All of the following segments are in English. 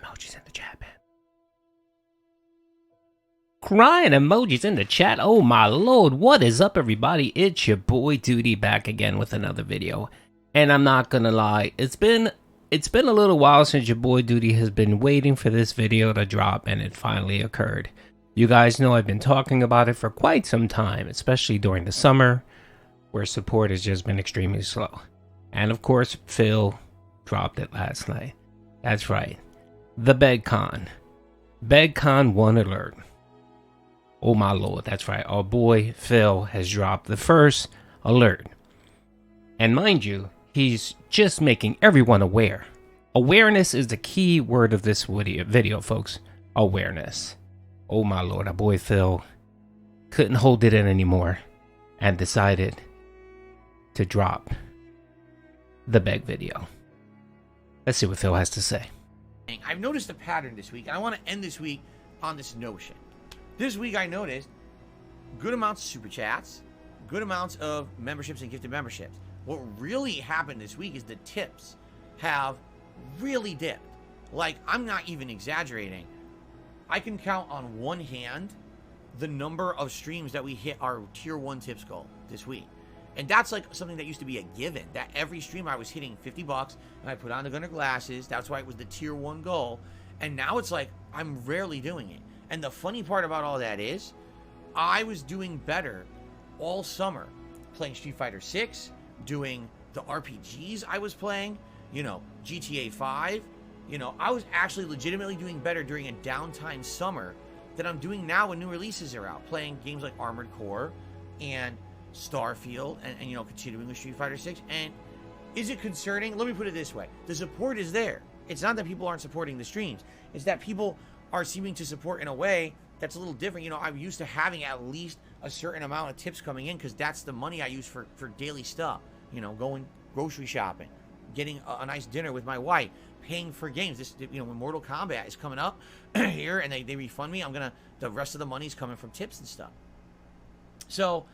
emojis in the chat, man. Crying emojis in the chat. Oh my lord, what is up, everybody? It's your boy Duty back again with another video. And I'm not gonna lie, it's been a little while since your boy Duty has been waiting for this video to drop, and it finally occurred. You guys know I've been talking about it for quite some time, especially during the summer, where support has just been extremely slow. And of course, Phil dropped it last night. That's right, the BegCon 1 alert. Oh my lord, that's right, our boy Phil has dropped the first alert. And mind you, he's just making everyone aware. Awareness is the key word of this video, folks. Awareness. Oh my lord, our boy Phil couldn't hold it in anymore and decided to drop the Beg video. Let's see what Phil has to say. I've noticed a pattern this week, and I want to end this week on this notion. This week I noticed good amounts of super chats, good amounts of memberships and gifted memberships. What really happened this week is the tips have really dipped. Like, I'm not even exaggerating. I can count on one hand the number of streams that we hit our tier 1 tips goal this week. And that's like something that used to be a given, that every stream I was hitting $50 and I put on the Gunner glasses. That's why it was the tier 1 goal. And now it's like I'm rarely doing it. And the funny part about all that is I was doing better all summer playing Street Fighter 6, doing the RPGs I was playing, you know, GTA 5. You know, I was actually legitimately doing better during a downtime summer than I'm doing now when new releases are out, playing games like Armored Core and Starfield and you know, continuing with Street Fighter 6. And is it concerning? Let me put it this way. The support is there. It's not that people aren't supporting the streams. It's that people are seeming to support in a way that's a little different. You know, I'm used to having at least a certain amount of tips coming in because that's the money I use for daily stuff. You know, going grocery shopping, getting a nice dinner with my wife, paying for games. This, you know, when Mortal Kombat is coming up here and they refund me, the rest of the money's coming from tips and stuff. So,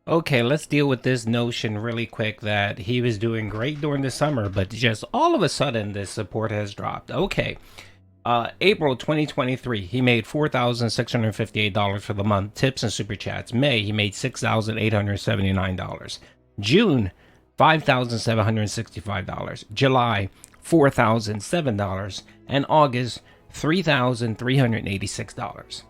okay, let's deal with this notion really quick that he was doing great during the summer, but just all of a sudden this support has dropped. Okay. April 2023, he made $4,658 for the month, tips and super chats. May, he made $6,879. June, $5,765. July, $4,007. And August, $3,386.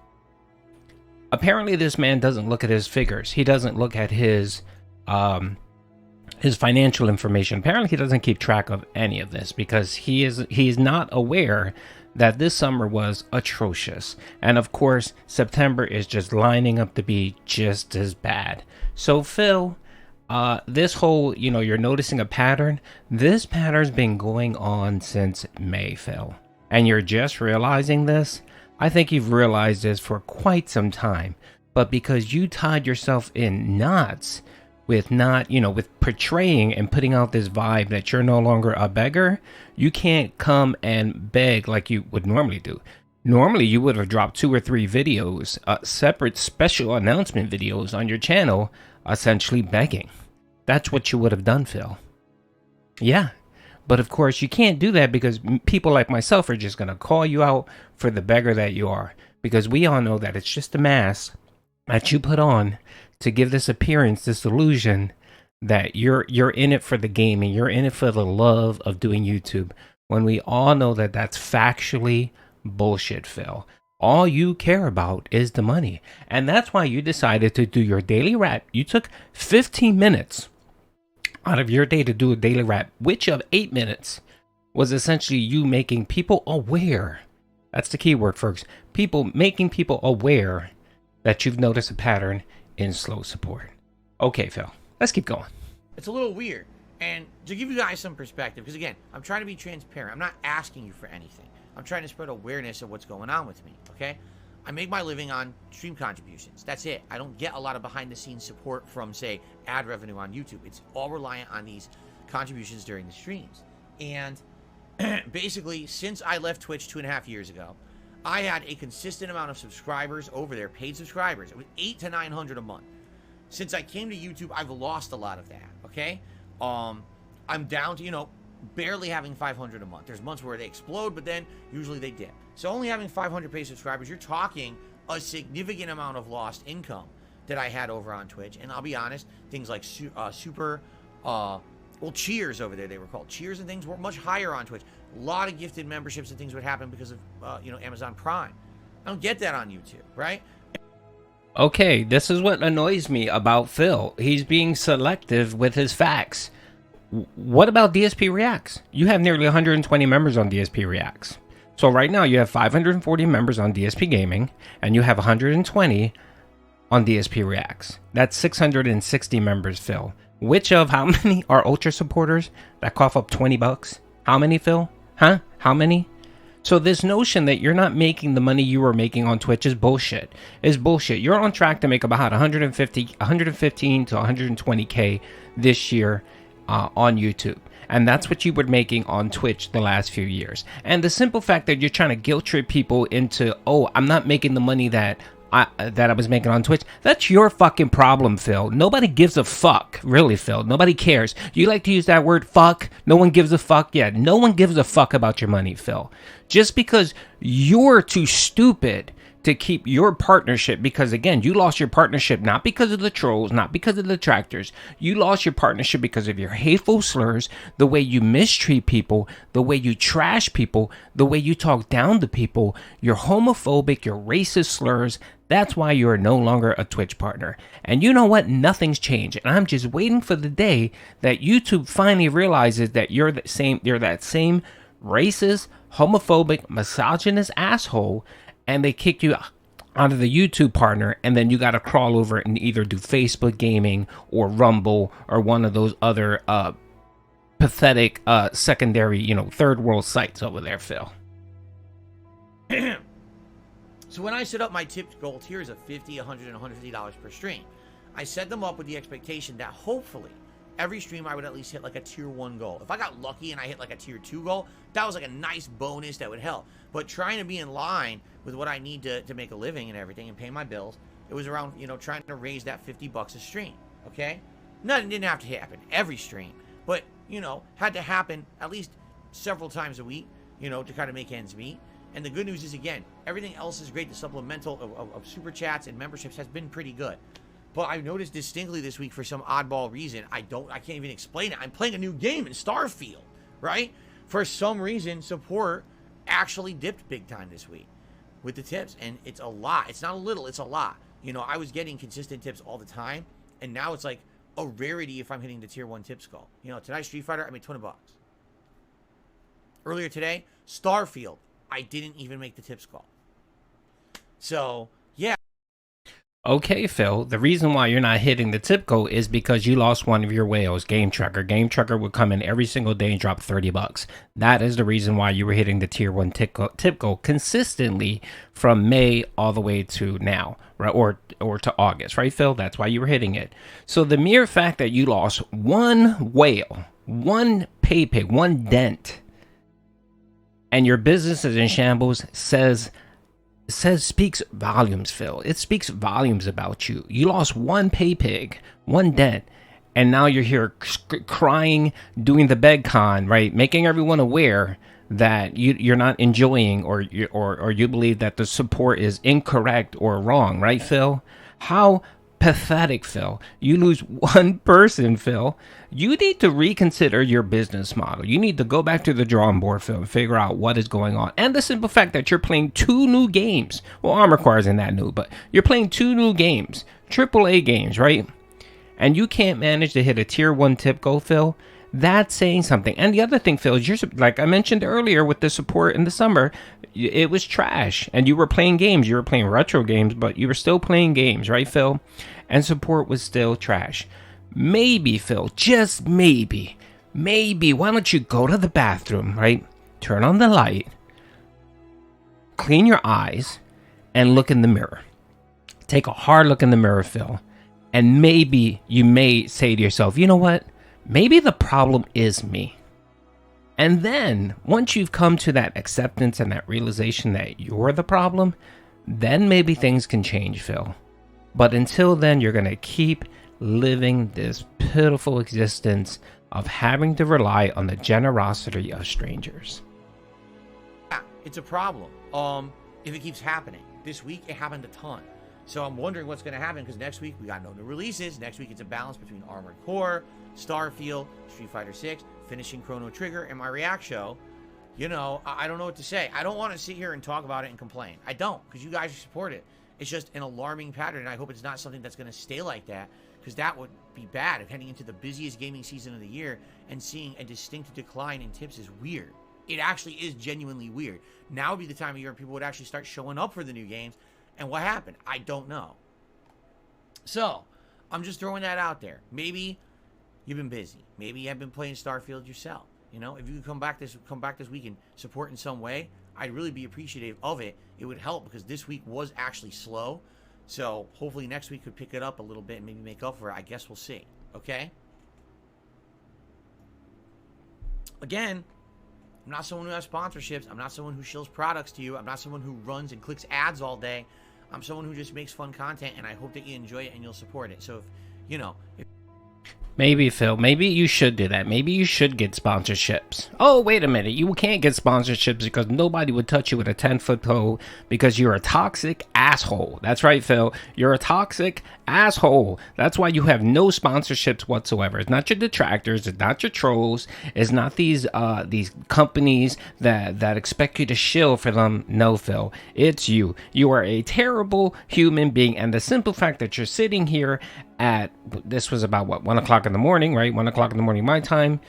Apparently, this man doesn't look at his figures. He doesn't look at his financial information. Apparently, he doesn't keep track of any of this because he is not aware that this summer was atrocious. And of course, September is just lining up to be just as bad. So Phil, this whole, you know, you're noticing a pattern. This pattern's been going on since May, Phil. And you're just realizing this? I think you've realized this for quite some time. But because you tied yourself in knots with with portraying and putting out this vibe that you're no longer a beggar, you can't come and beg like you would normally do. Normally, you would have dropped 2 or 3 videos, separate special announcement videos on your channel, essentially begging. That's what you would have done, Phil. Yeah. But of course, you can't do that because people like myself are just going to call you out for the beggar that you are. Because we all know that it's just a mask that you put on to give this appearance, this illusion that you're in it for the game and you're in it for the love of doing YouTube, when we all know that that's factually bullshit, Phil. All you care about is the money. And that's why you decided to do your daily rap. You took 15 minutes out of your day to do a daily rap, which of 8 minutes was essentially you making people aware. That's the key word, folks. Making people aware that you've noticed a pattern in slow support. Okay, Phil, let's keep going. it's a little weird. And to give you guys some perspective, because again, I'm trying to be transparent. I'm not asking you for anything. I'm trying to spread awareness of what's going on with me, okay? I make my living on stream contributions. That's it. I don't get a lot of behind-the-scenes support from, say, ad revenue on YouTube. It's all reliant on these contributions during the streams. And basically, since I left Twitch 2.5 years ago, I had a consistent amount of subscribers over there, paid subscribers. It was 800 to 900 a month. Since I came to YouTube, I've lost a lot of that, okay? I'm down to, barely having 500 a month. There's months where they explode, but then usually they dip. So only having 500 paid subscribers, you're talking a significant amount of lost income that I had over on Twitch. And I'll be honest, things like Cheers over there, they were called Cheers, and things were much higher on Twitch. A lot of gifted memberships and things would happen because of Amazon Prime. I don't get that on YouTube, right? Okay, this is what annoys me about Phil. He's being selective with his facts. What about DSP Reacts? You have nearly 120 members on DSP Reacts. So right now you have 540 members on DSP Gaming, and you have 120 on DSP Reacts. That's 660 members, Phil. Which of how many are Ultra supporters that cough up 20 bucks? How many, Phil? Huh? How many? So this notion that you're not making the money you were making on Twitch is bullshit. Is bullshit. You're on track to make about 115 to 120K this year on YouTube. And that's what you were making on Twitch the last few years. And the simple fact that you're trying to guilt trip people into, oh, I'm not making the money that I was making on Twitch, that's your fucking problem, Phil. Nobody gives a fuck, really, Phil. Nobody cares. You like to use that word, fuck? No one gives a fuck? Yeah, no one gives a fuck about your money, Phil. Just because you're too stupid to keep your partnership, because again, you lost your partnership not because of the trolls, not because of the detractors. You lost your partnership because of your hateful slurs, the way you mistreat people, the way you trash people, the way you talk down to people, your homophobic, your racist slurs. That's why you're no longer a Twitch partner. And you know what? Nothing's changed. And I'm just waiting for the day that YouTube finally realizes that you're that same racist, homophobic, misogynist asshole, and they kick you out of the YouTube partner, and then you got to crawl over and either do Facebook Gaming or Rumble or one of those other pathetic secondary, third world sites over there, Phil. So when I set up my tip goal tiers of $50, $100, and $150 per stream, I set them up with the expectation that hopefully every stream I would at least hit like a tier 1 goal. If I got lucky and I hit like a tier 2 goal, that was like a nice bonus that would help. But trying to be in line with what I need to make a living and everything and pay my bills, it was around, trying to raise that 50 bucks a stream, okay? Nothing didn't have to happen every stream, but, had to happen at least several times a week, to kind of make ends meet. And the good news is, again, everything else is great. The supplemental of super chats and memberships has been pretty good. But I've noticed distinctly this week, for some oddball reason, I can't even explain it. I'm playing a new game in Starfield, right? For some reason, support actually dipped big time this week with the tips. And it's a lot. It's not a little, it's a lot. I was getting consistent tips all the time. And now it's like a rarity if I'm hitting the tier 1 tips goal. Tonight, Street Fighter, I made 20 bucks. Earlier today, Starfield, I didn't even make the tips call. So, yeah. Okay, Phil, the reason why you're not hitting the tip goal is because you lost one of your whales, GameTrekker. GameTrekker would come in every single day and drop 30 bucks. That is the reason why you were hitting the tier 1 tip goal consistently from May all the way to now, right? Or to August, right, Phil? That's why you were hitting it. So the mere fact that you lost one whale, one pay pig, one dent, and your business is in shambles speaks volumes, Phil. It speaks volumes about you. You lost one pay pig, one dent, and now you're here crying, doing the BegCon, right? Making everyone aware that you're not enjoying or you believe that the support is incorrect or wrong, right, Phil? How pathetic, Phil. You lose one person, Phil. You need to reconsider your business model. You need to go back to the drawing board, Phil, and figure out what is going on. And the simple fact that you're playing 2 new games. Well, Armor Core isn't that new, but you're playing 2 new games. AAA games, right? And you can't manage to hit a tier 1 tip goal, Phil. That's saying something. And the other thing, Phil, is like I mentioned earlier with the support in the summer, it was trash. And you were playing games. You were playing retro games, but you were still playing games, right, Phil? And support was still trash. Maybe, Phil, just maybe, why don't you go to the bathroom, right? Turn on the light, clean your eyes, and look in the mirror. Take a hard look in the mirror, Phil. And maybe you may say to yourself, you know what? Maybe the problem is me. And then, once you've come to that acceptance and that realization that you're the problem, then maybe things can change, Phil. But until then, you're going to keep living this pitiful existence of having to rely on the generosity of strangers. Yeah, it's a problem. If it keeps happening. This week, it happened a ton. So I'm wondering what's going to happen, because next week we got no new releases. Next week it's a balance between Armored Core, Starfield, Street Fighter 6, finishing Chrono Trigger, and my React show. You know, I don't know what to say. I don't want to sit here and talk about it and complain. I don't, because you guys support it. It's just an alarming pattern, and I hope it's not something that's going to stay like that, because that would be bad. If heading into the busiest gaming season of the year and seeing a distinct decline in tips is weird. It actually is genuinely weird. Now would be the time of year when people would actually start showing up for the new games. And what happened? I don't know. So, I'm just throwing that out there. Maybe you've been busy. Maybe you have been playing Starfield yourself. You know, if you could come back this week and support in some way, I'd really be appreciative of it. It would help, because this week was actually slow. So, hopefully next week could pick it up a little bit and maybe make up for it. I guess we'll see. Okay? Again, I'm not someone who has sponsorships. I'm not someone who shills products to you. I'm not someone who runs and clicks ads all day. I'm someone who just makes fun content, and I hope that you enjoy it and you'll support it. So, if, you know... Maybe, Phil, maybe you should do that. Maybe you should get sponsorships. Oh, wait a minute. You can't get sponsorships because nobody would touch you with a 10-foot pole because you're a toxic asshole. That's right, Phil. You're a toxic asshole. That's why you have no sponsorships whatsoever. It's not your detractors. It's not your trolls. It's not these companies that expect you to shill for them. No, Phil. It's you. You are a terrible human being. And the simple fact that you're sitting here at, this was about what, 1 o'clock in the morning, right? 1 o'clock in the morning my time,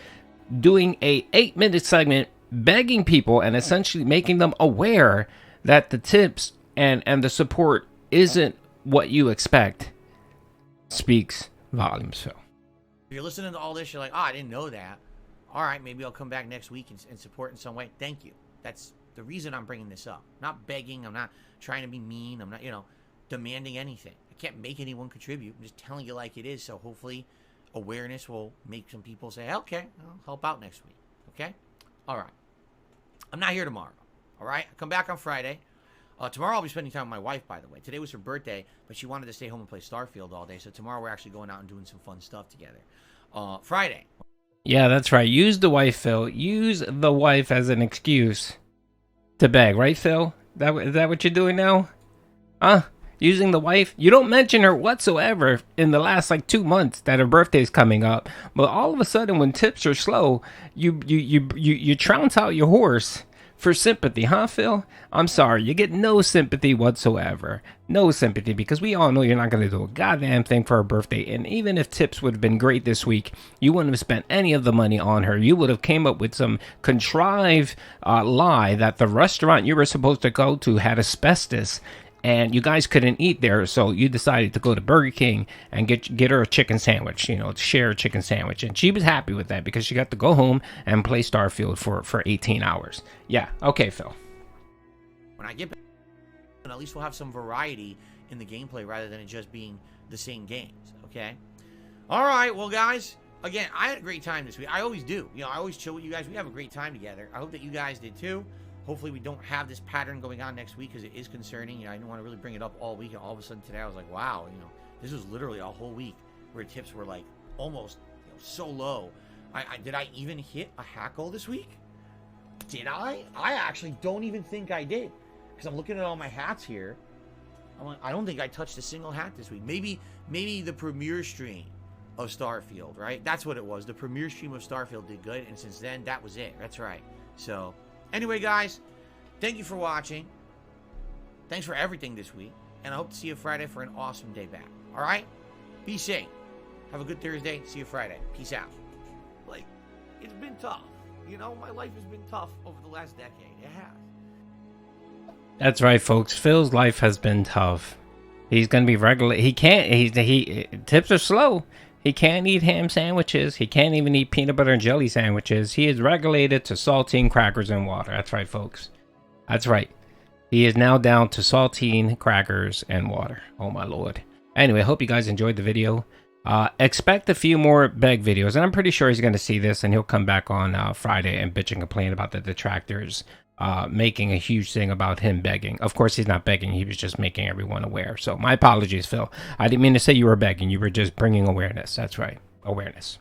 doing a 8-minute segment begging people and essentially making them aware that the tips and the support isn't what you expect speaks volumes. So if you're listening to all this, you're like, oh, I didn't know that. All right, maybe I'll come back next week and support in some way. Thank you. That's the reason I'm bringing this up. I'm not begging. I'm not trying to be mean. I'm not, demanding anything. I can't make anyone contribute. I'm just telling you like it is. So hopefully awareness will make some people say, okay, I'll help out next week. Okay? All right. I'm not here tomorrow. All right? I come back on Friday. Tomorrow I'll be spending time with my wife, by the way. Today was her birthday, but she wanted to stay home and play Starfield all day. So tomorrow we're actually going out and doing some fun stuff together. Friday. Yeah, that's right. Use the wife, Phil. Use the wife as an excuse to beg, right, Phil? Is that what you're doing now? Huh? Using the wife? You don't mention her whatsoever in the last 2 months that her birthday's coming up. But all of a sudden, when tips are slow, you trounce out your horse for sympathy, huh, Phil? I'm sorry, you get no sympathy whatsoever. No sympathy, because we all know you're not going to do a goddamn thing for her birthday. And even if tips would have been great this week, you wouldn't have spent any of the money on her. You would have came up with some contrived lie that the restaurant you were supposed to go to had asbestos, and you guys couldn't eat there, so you decided to go to Burger King and get her a chicken sandwich, share a chicken sandwich. And she was happy with that because she got to go home and play Starfield for 18 hours. Yeah, okay, Phil. When I get back, at least we'll have some variety in the gameplay rather than it just being the same games, okay? All right, well, guys, again, I had a great time this week. I always do. I always chill with you guys. We have a great time together. I hope that you guys did too. Hopefully we don't have this pattern going on next week, because it is concerning. I didn't want to really bring it up all week, and all of a sudden today I was like, wow, this was literally a whole week where tips were almost so low. Did I even hit a hack goal this week? Did I? I actually don't even think I did, because I'm looking at all my hats here. I'm like, I don't think I touched a single hat this week. Maybe the premiere stream of Starfield, right? That's what it was. The premiere stream of Starfield did good, and since then that was it. That's right. So anyway, guys, thank you for watching. Thanks for everything this week. And I hope to see you Friday for an awesome day back. All right? Be safe. Have a good Thursday. See you Friday. Peace out. It's been tough. My life has been tough over the last decade. It has. That's right, folks. Phil's life has been tough. He's going to be regular. He can't. Tips are slow. He can't eat ham sandwiches. He can't even eat peanut butter and jelly sandwiches. He is regulated to saltine crackers and water. That's right, folks. That's right. He is now down to saltine crackers and water. Oh, my Lord. Anyway, I hope you guys enjoyed the video. Expect a few more beg videos. And I'm pretty sure he's going to see this, and he'll come back on Friday and bitch and complain about the detractors making a huge thing about him begging. Of course, he's not begging. He was just making everyone aware. So my apologies, Phil. I didn't mean to say you were begging. You were just bringing awareness. That's right. Awareness.